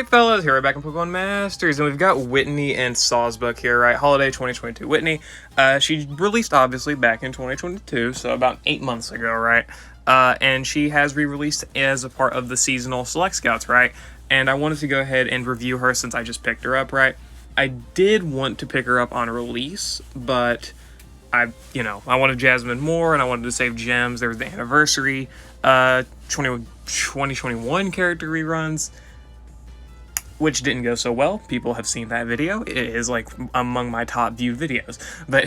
Alright fellas, here we're back in Pokemon Masters, and we've got Whitney and Sawsbuck here, right? Holiday 2022 Whitney. She released, obviously, back in 2022, so about 8 months ago, right? And she has re-released as a part of the seasonal Select Scouts, right? And I wanted to go ahead and review her since I just picked her up, right? I did want to pick her up on release, but I wanted Jasmine more, and I wanted to save gems. There was the anniversary, 2021 character reruns, which didn't go so well. People have seen that video. It is like among my top viewed videos. But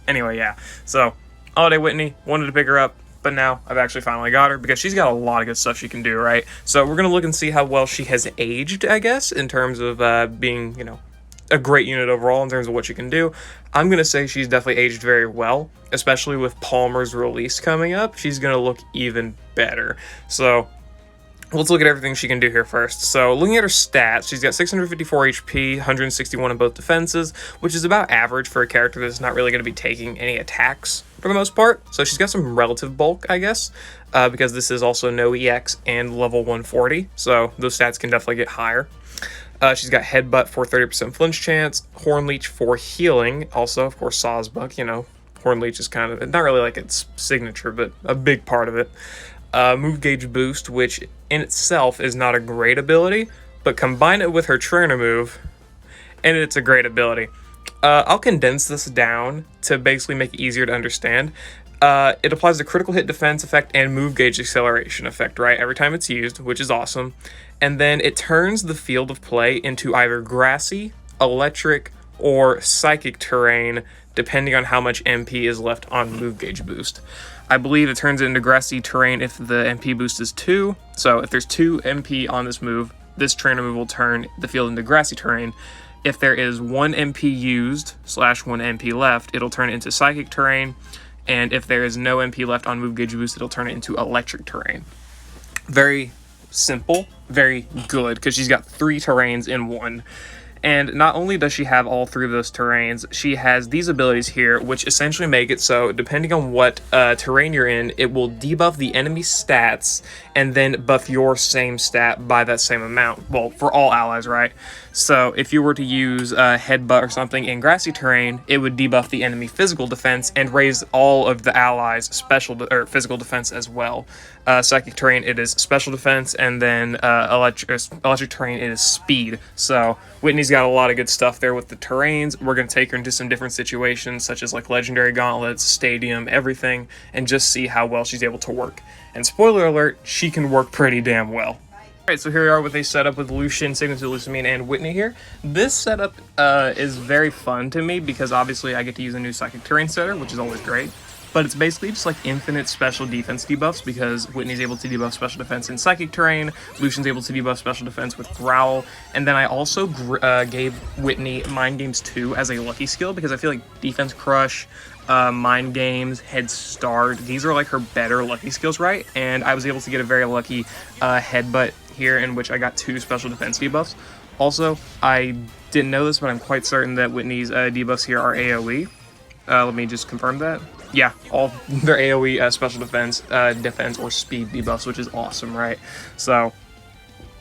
anyway, yeah. So Holiday Whitney, wanted to pick her up, but now I've actually finally got her because she's got a lot of good stuff she can do, right? So we're gonna look and see how well she has aged, I guess, in terms of being, a great unit overall in terms of what she can do. I'm gonna say she's definitely aged very well, especially with Palmer's release coming up. She's gonna look even better. So let's look at everything she can do here first. So looking at her stats, she's got 654 HP, 161 in both defenses, which is about average for a character that's not really going to be taking any attacks for the most part. So she's got some relative bulk, I guess, because this is also no EX and level 140, so those stats can definitely get higher. She's got Headbutt for 30% flinch chance, Horn Leech for healing, also, of course, Sawsbuck, Horn Leech is kind of, not really like its signature, but a big part of it. Move Gauge Boost, which in itself is not a great ability, but combine it with her trainer move, and it's a great ability. I'll condense this down to basically make it easier to understand. It applies the critical hit defense effect and move gauge acceleration effect, right, every time it's used, which is awesome. And then it turns the field of play into either grassy, electric, or psychic terrain, depending on how much MP is left on move gauge boost. I believe it turns it into grassy terrain if the MP boost is 2. So if there's 2 MP on this move, this trainer move will turn the field into grassy terrain. If there is 1 MP used / 1 MP left, it'll turn it into psychic terrain. And if there is no MP left on move gauge boost, it'll turn it into electric terrain. Very simple, very good, because she's got 3 terrains in one. And not only does she have all 3 of those terrains, she has these abilities here, which essentially make it so, depending on what terrain you're in, it will debuff the enemy's stats and then buff your same stat by that same amount. Well, for all allies, right? So if you were to use Headbutt or something in grassy terrain, it would debuff the enemy physical defense and raise all of the allies' physical defense as well. Psychic terrain, it is special defense, and then electric terrain, it is speed. So Whitney's got a lot of good stuff there with the terrains. We're going to take her into some different situations, such as like legendary gauntlets, stadium, everything, and just see how well she's able to work. And spoiler alert, she can work pretty damn well. Alright, so here we are with a setup with Lucian, Signature Lucamine, and Whitney here. This setup is very fun to me because obviously I get to use a new Psychic Terrain setter, which is always great. But it's basically just like infinite special defense debuffs because Whitney's able to debuff special defense in Psychic Terrain, Lucian's able to debuff special defense with Growl, and then I also gave Whitney Mind Games 2 as a lucky skill because I feel like Defense Crush, Mind Games, Head Start, these are like her better lucky skills, right? And I was able to get a very lucky Headbutt here in which I got 2 special defense debuffs. Also, I didn't know this, but I'm quite certain that Whitney's debuffs here are AoE. Let me just confirm that. Yeah, all their AoE special defense, or speed debuffs, which is awesome, right? So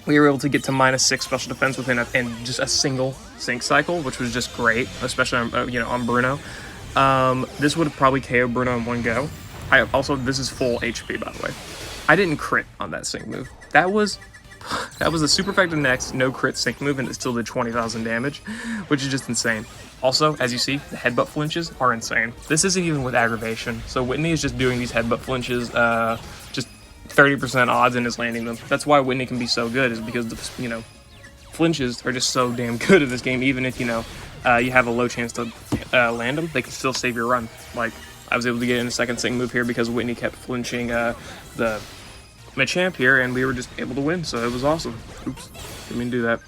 we were able to get to -6 special defense within just a single sync cycle, which was just great, especially on, on Bruno. This would have probably KO'd Bruno in one go. This is full HP, by the way. I didn't crit on that sync move. That was a super effective next no crit sync move, and it still did 20,000 damage, which is just insane. Also, as you see, the headbutt flinches are insane. This isn't even with aggravation, so Whitney is just doing these headbutt flinches, just 30% odds and is landing them. That's why Whitney can be so good, is because the flinches are just so damn good in this game. Even if you have a low chance to land them, they can still save your run. Like I was able to get in a second sync move here because Whitney kept flinching the Machamp here, and we were just able to win, so it was awesome. Oops, didn't mean to do that.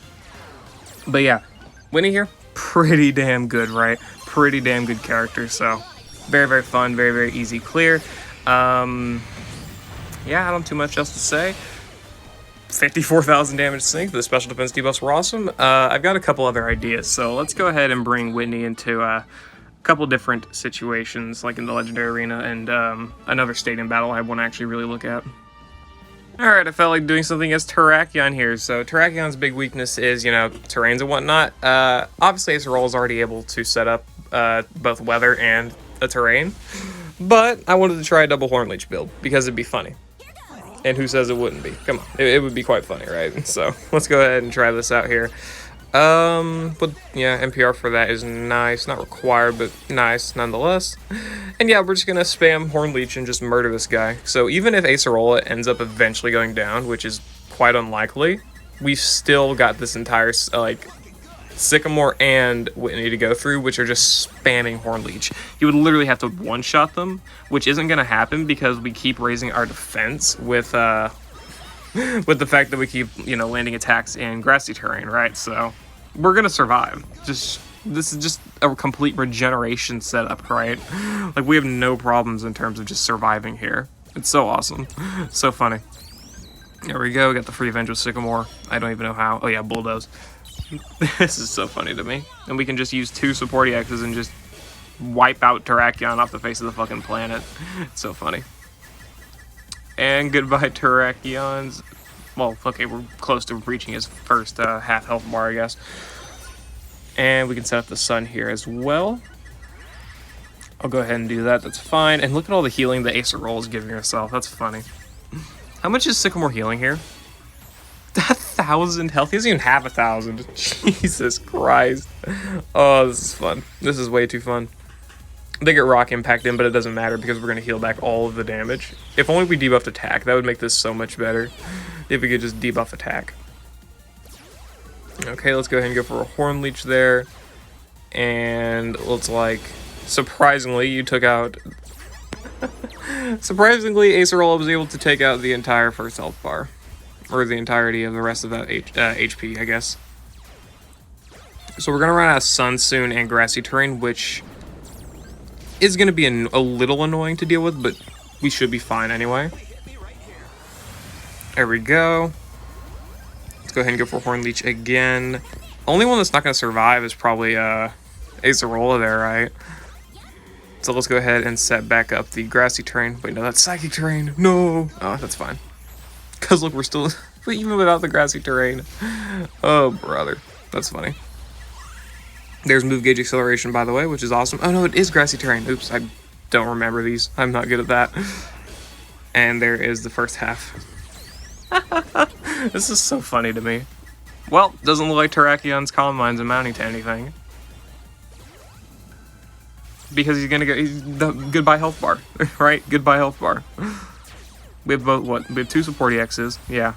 But yeah, Whitney here, pretty damn good, right? Pretty damn good character, so very, very fun, very, very easy clear. Yeah, I don't have too much else to say. 54,000 damage sync, the special defense debuffs were awesome. I've got a couple other ideas, so let's go ahead and bring Whitney into a couple different situations, like in the Legendary Arena and another stadium battle I want to actually really look at. Alright, I felt like doing something as Terrakion here. So Terrakion's big weakness is, you know, terrains and whatnot. Obviously Acerola is already able to set up both weather and a terrain. But I wanted to try a double Hornleech build because it'd be funny. And who says it wouldn't be? Come on, it would be quite funny, right? So let's go ahead and try this out here. But yeah, NPR for that is nice. Not required, but nice nonetheless. And yeah, we're just gonna spam Hornleech and just murder this guy. So even if Acerola ends up eventually going down, which is quite unlikely, we've still got this entire, like, Sycamore and Whitney to go through, which are just spamming Hornleech. You would literally have to one-shot them, which isn't gonna happen because we keep raising our defense with the fact that we keep, you know, landing attacks in grassy terrain, right? So we're gonna survive. This is just a complete regeneration setup, right? Like, we have no problems in terms of just surviving here. It's so awesome. So funny. There we go, got the free Avenge with Sycamore. I don't even know how. Oh yeah, Bulldoze. This is so funny to me. And we can just use 2 support EXs and just wipe out Terrakion off the face of the fucking planet. It's so funny. And goodbye Terrakion's. Well, okay, we're close to reaching his first half health bar, I guess. And we can set up the sun here as well. I'll go ahead and do that, that's fine. And look at all the healing that Acerola is giving herself, that's funny. How much is Sycamore healing here? 1,000 health? He doesn't even have 1,000. Jesus Christ. Oh, this is fun. This is way too fun. They get rock impact in, but it doesn't matter because we're going to heal back all of the damage. If only we debuffed attack, that would make this so much better. If we could just debuff attack. Okay, let's go ahead and go for a Hornleech there. And looks like, surprisingly, you took out... Surprisingly, Acerola was able to take out the entire first health bar. Or the entirety of the rest of that HP, I guess. So we're going to run out of Sun soon and Grassy Terrain, which is going to be a little annoying to deal with, but we should be fine anyway. There we go. Let's go ahead and go for Hornleech again. Only one that's not going to survive is probably Acerola there, right? So let's go ahead and set back up the Grassy Terrain. Wait, no, that's Psychic Terrain. No! Oh, that's fine. Because look, we're still, even without the Grassy Terrain. Oh, brother. That's funny. There's Move Gauge Acceleration, by the way, which is awesome. Oh, no, it is Grassy Terrain. Oops, I don't remember these. I'm not good at that. And there is the first half. This is so funny to me. Well, doesn't look like Terrakion's Calm Mind's amounting to anything. Because he's gonna go, goodbye health bar, right? Goodbye health bar. We have both, what? We have 2 support EXs, yeah.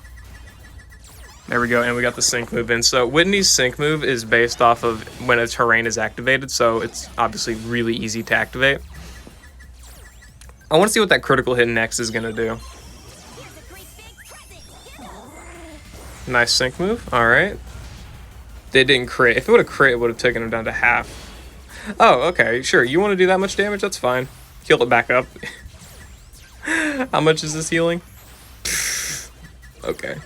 There we go, and we got the sync move in. So Whitney's sync move is based off of when a terrain is activated, so it's obviously really easy to activate. I want to see what that critical hit next is gonna do. Nice sync move, alright. They didn't crit. If it would have crit, it would have taken him down to half. Oh, okay, sure. You want to do that much damage? That's fine. Heal it back up. How much is this healing? Okay.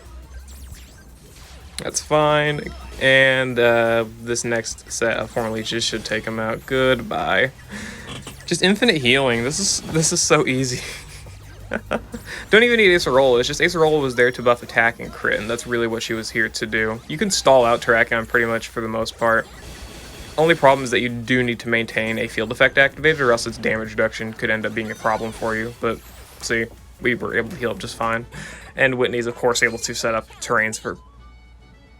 That's fine. And this next set of Hornleeches should take him out. Goodbye. Just infinite healing. This is so easy. Don't even need Acerola. It's just Acerola was there to buff attack and crit, and that's really what she was here to do. You can stall out Terrakion pretty much for the most part. Only problem is that you do need to maintain a field effect activated, or else its damage reduction could end up being a problem for you. But see, we were able to heal up just fine. And Whitney's, of course, able to set up terrains for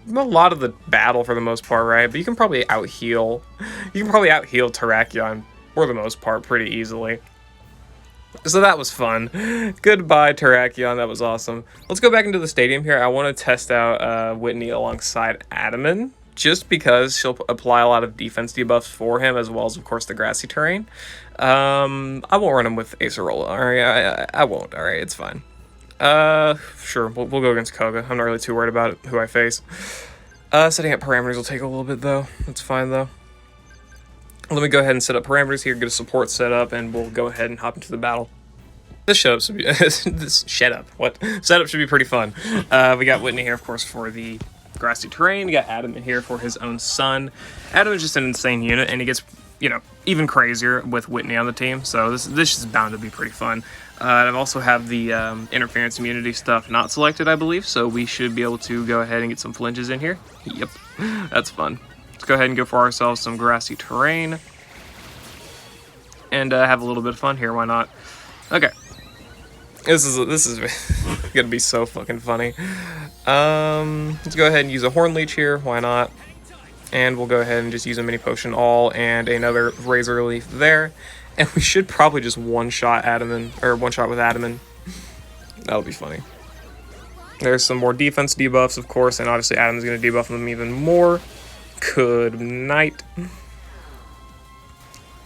a lot of the battle for the most part, right? But you can probably out-heal. You can probably out-heal Terrakion for the most part pretty easily. So that was fun. Goodbye, Terrakion. That was awesome. Let's go back into the stadium here. I want to test out Whitney alongside Adaman, just because she'll apply a lot of defense debuffs for him, as well as, of course, the grassy terrain. I won't run him with Acerola. All right, I won't. All right, it's fine. Sure, we'll go against Koga. I'm not really too worried about who I face. Setting up parameters will take a little bit, though. That's fine, though. Let me go ahead and set up parameters here, get a support set up, and we'll go ahead and hop into the battle. This setup should be setup should be pretty fun. We got Whitney here, of course, for the grassy terrain. We got Adaman here for his own son. Adam is just an insane unit, and he gets, you know, even crazier with Whitney on the team. So this is bound to be pretty fun. I also have the interference immunity stuff not selected, I believe, so we should be able to go ahead and get some flinches in here. Yep, that's fun. Let's go ahead and go for ourselves some grassy terrain. And have a little bit of fun here, why not? Okay. This is gonna be so fucking funny. Let's go ahead and use a Horn Leech here, why not? And we'll go ahead and just use a mini potion all and another Razor Leaf there. And we should probably just one-shot Adaman, or one-shot with Adaman. That'll be funny. There's some more defense debuffs, of course, and obviously Adaman's going to debuff them even more. Good night.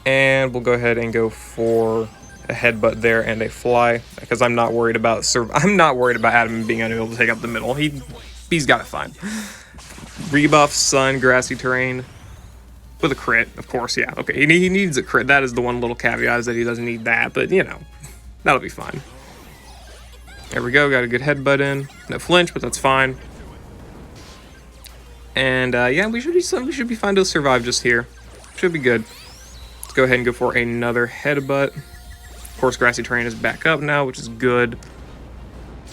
And we'll go ahead and go for a headbutt there and a fly, because I'm not worried about Adaman being unable to take up the middle. He's got it fine. Rebuff, Sun, Grassy Terrain. With a crit, of course, yeah. Okay, he needs a crit. That is the one little caveat, is that he doesn't need that, but, you know, that'll be fine. There we go, got a good headbutt in. No flinch, but that's fine. And, yeah, we should be fine to survive just here. Should be good. Let's go ahead and go for another headbutt. Of course, Grassy Terrain is back up now, which is good.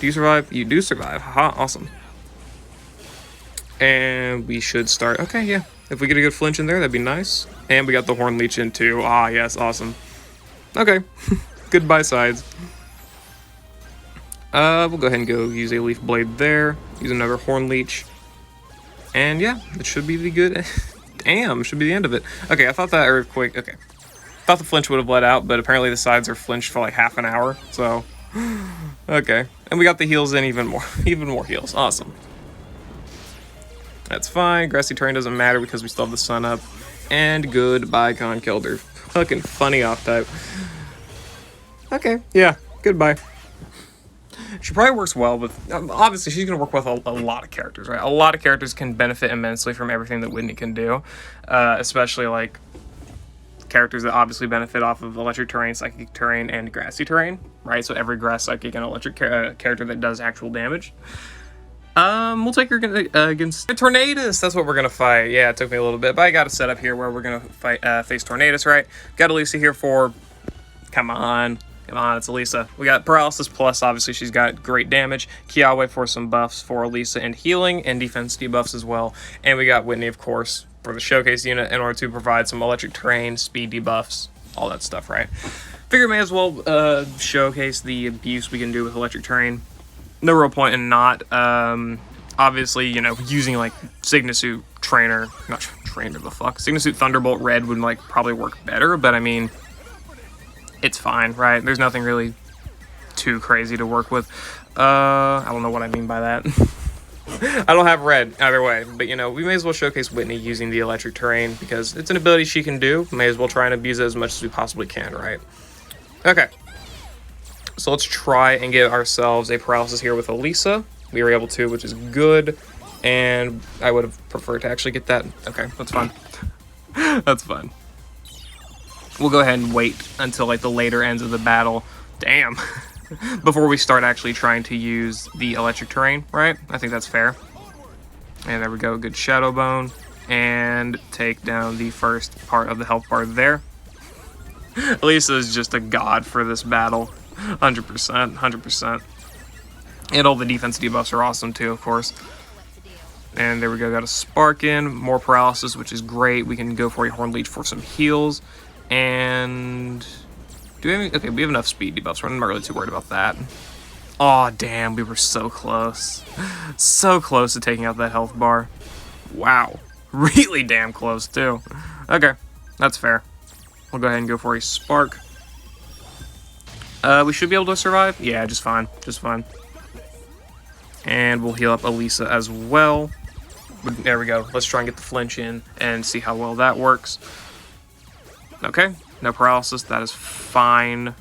Do you survive? You do survive. Haha, awesome. And we should start. Okay, yeah. If we get a good flinch in there, that'd be nice. And we got the Horn Leech in too. Ah, yes, awesome. Okay. Goodbye, sides. We'll go ahead and go use a Leaf Blade there. Use another Horn Leech. And yeah, it should be the good. Damn, should be the end of it. Okay, I thought that Earthquake. Okay. Thought the flinch would have bled out, but apparently the sides are flinched for like half an hour. So, okay. And we got the heals in even more. Even more heals. Awesome. That's fine. Grassy Terrain doesn't matter because we still have the sun up. And goodbye, Conkeldurr. Fucking funny off type. Okay, yeah, goodbye. She probably works well with... obviously, she's going to work with a lot of characters, right? A lot of characters can benefit immensely from everything that Whitney can do. Especially, like, characters that obviously benefit off of Electric Terrain, Psychic Terrain, and Grassy Terrain, right? So every Grass, Psychic, and Electric character that does actual damage. We'll take her against Tornadus. That's what we're gonna fight. Yeah, it took me a little bit, but I got a setup here where we're gonna fight face Tornadus, right? Got Elisa here for. Come on, it's Elisa. We got Paralysis Plus. Obviously, she's got great damage. Kiawe for some buffs for Elisa and healing and defense debuffs as well. And we got Whitney, of course, for the showcase unit in order to provide some electric terrain, speed debuffs, all that stuff, right? Figure may as well showcase the abuse we can do with electric terrain. No real point in not. Obviously, you know, using like Signasuit Trainer, not Trainer, the fuck. Signasuit Thunderbolt Red would like probably work better, but I mean, it's fine, right? There's nothing really too crazy to work with. I don't know what I mean by that. I don't have red either way, but you know, we may as well showcase Whitney using the electric terrain because it's an ability she can do. May as well try and abuse it as much as we possibly can, right? Okay. So let's try and get ourselves a paralysis here with Elisa. We were able to, which is good. And I would have preferred to actually get that. Okay, that's fine. That's fine. We'll go ahead and wait until like the later ends of the battle. Damn. Before we start actually trying to use the electric terrain, right? I think that's fair. And there we go. Good Shadow Bone. And take down the first part of the health bar there. Elisa is just a god for this battle. 100%, 100%. And all the defense debuffs are awesome too, of course. And there we go, got a Spark in, more paralysis, which is great. We can go for a Horn Leech for some heals. And do we have any? Okay, we have enough speed debuffs. We're not really too worried about that. Aw, damn, we were so close. So close to taking out that health bar. Wow. Really damn close too. Okay, that's fair. We'll go ahead and go for a Spark. We should be able to survive. Yeah, just fine. Just fine. And we'll heal up Elisa as well. There we go. Let's try and get the flinch in and see how well that works. Okay. No paralysis. That is fine.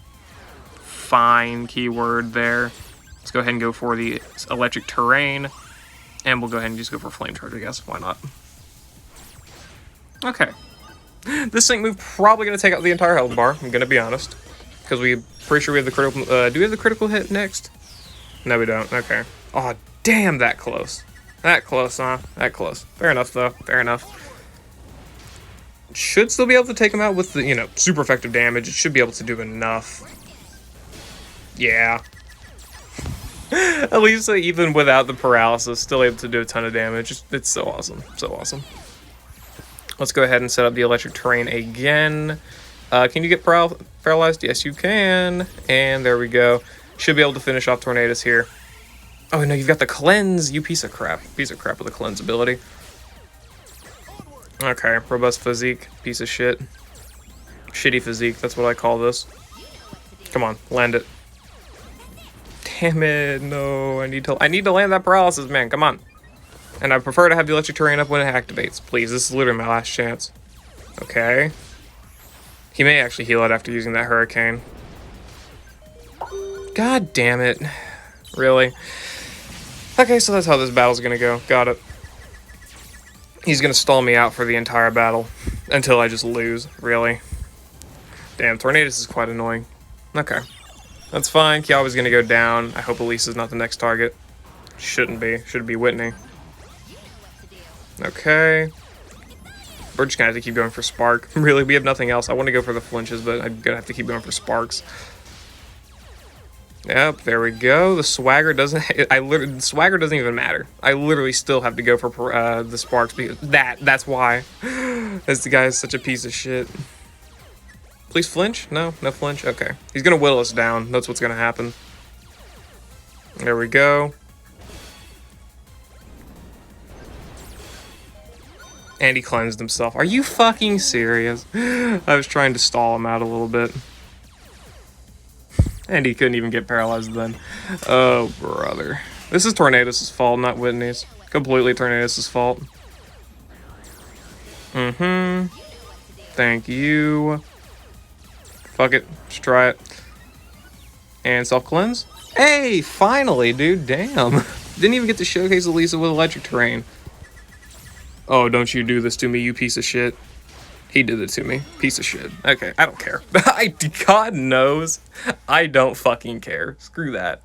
Fine keyword there. Let's go ahead and go for the electric terrain. And we'll go ahead and just go for flame charge, I guess. Why not? Okay. This sync move probably going to take out the entire health bar. I'm going to be honest. Because we're pretty sure we have the critical... do we have the critical hit next? No, we don't. Okay. Oh, damn, that close. That close, huh? That close. Fair enough, though. Fair enough. should still be able to take him out with the, you know, super effective damage. It should be able to do enough. Yeah. At least even without the paralysis, still able to do a ton of damage. It's so awesome. So awesome. Let's go ahead and set up the electric terrain again. Can you get paralyzed? Yes, you can. And there we go. Should be able to finish off Tornadus here. Oh, no, you've got the cleanse. You piece of crap. Piece of crap with the cleanse ability. Okay, robust physique. Piece of shit. Shitty physique. That's what I call this. Come on, land it. Damn it. No, I need to land that paralysis, man. Come on. And I prefer to have the electric terrain up when it activates. Please, this is literally my last chance. Okay. He may actually heal it after using that hurricane. God damn it. Really? Okay, so that's how this battle's gonna go. Got it. He's gonna stall me out for the entire battle until I just lose. Really? Damn, Tornadus is quite annoying. Okay. That's fine. Kiawa's gonna go down. I hope Elisa's not the next target. Shouldn't be. Should be Whitney. Okay. We're just gonna have to keep going for Spark. Really, we have nothing else. I want to go for the flinches, but I'm gonna have to keep going for Sparks. Yep, there we go. The swagger doesn't. The swagger doesn't even matter. I literally still have to go for the Sparks because that's why. This guy is such a piece of shit. Please flinch. No flinch. Okay, he's gonna whittle us down. That's what's gonna happen. There we go. And he cleansed himself. Are you fucking serious? I was trying to stall him out a little bit. And he couldn't even get paralyzed then. Oh, brother. This is Tornadus' fault, not Whitney's. Completely Tornadus' fault. Thank you. Fuck it. Let's try it. And self-cleanse. Hey, finally, dude. Damn. Didn't even get to showcase Elisa with electric terrain. Oh, don't you do this to me, you piece of shit. He did it to me. Piece of shit. Okay, I don't care. God knows I don't fucking care. Screw that.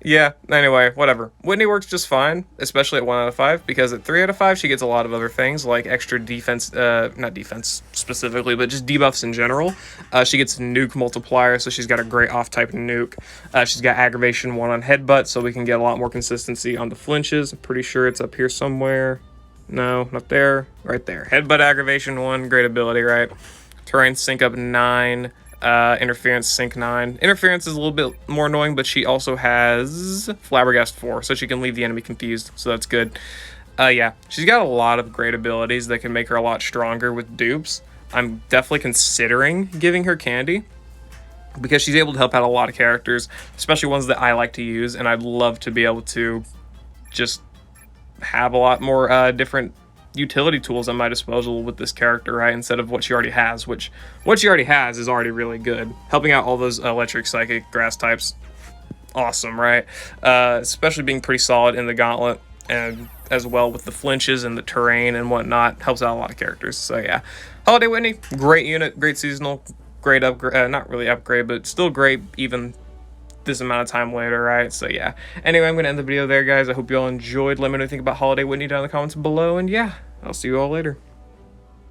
Yeah, anyway, whatever. Whitney works just fine, especially at 1 out of 5, because at 3 out of 5, she gets a lot of other things, like extra defense, not defense specifically, but just debuffs in general. She gets nuke multiplier, so she's got a great off-type nuke. She's got aggravation 1 on headbutt, so we can get a lot more consistency on the flinches. I'm pretty sure it's up here somewhere. No, not there. Right there. Headbutt aggravation 1. Great ability, right? Terrain sync up 9. Interference sync 9. Interference is a little bit more annoying, but she also has Flabbergast 4, so she can leave the enemy confused. So that's good. Yeah, she's got a lot of great abilities that can make her a lot stronger with dupes. I'm definitely considering giving her candy because she's able to help out a lot of characters, especially ones that I like to use, and I'd love to be able to just have a lot more different utility tools at my disposal with this character, right, instead of what she already has, which what she already has is already really good. Helping out all those electric, psychic, grass types, awesome, right? Especially being pretty solid in the gauntlet, and as well with the flinches and the terrain and whatnot, helps out a lot of characters. So yeah, Holiday Whitney, great unit, great seasonal, great upgrade, not really upgrade, but still great even this amount of time later, right? So yeah, anyway, I'm gonna end the video there, guys. I hope you all enjoyed. Let me know what you think about Holiday Whitney down in the comments below, and yeah, I'll see you all later.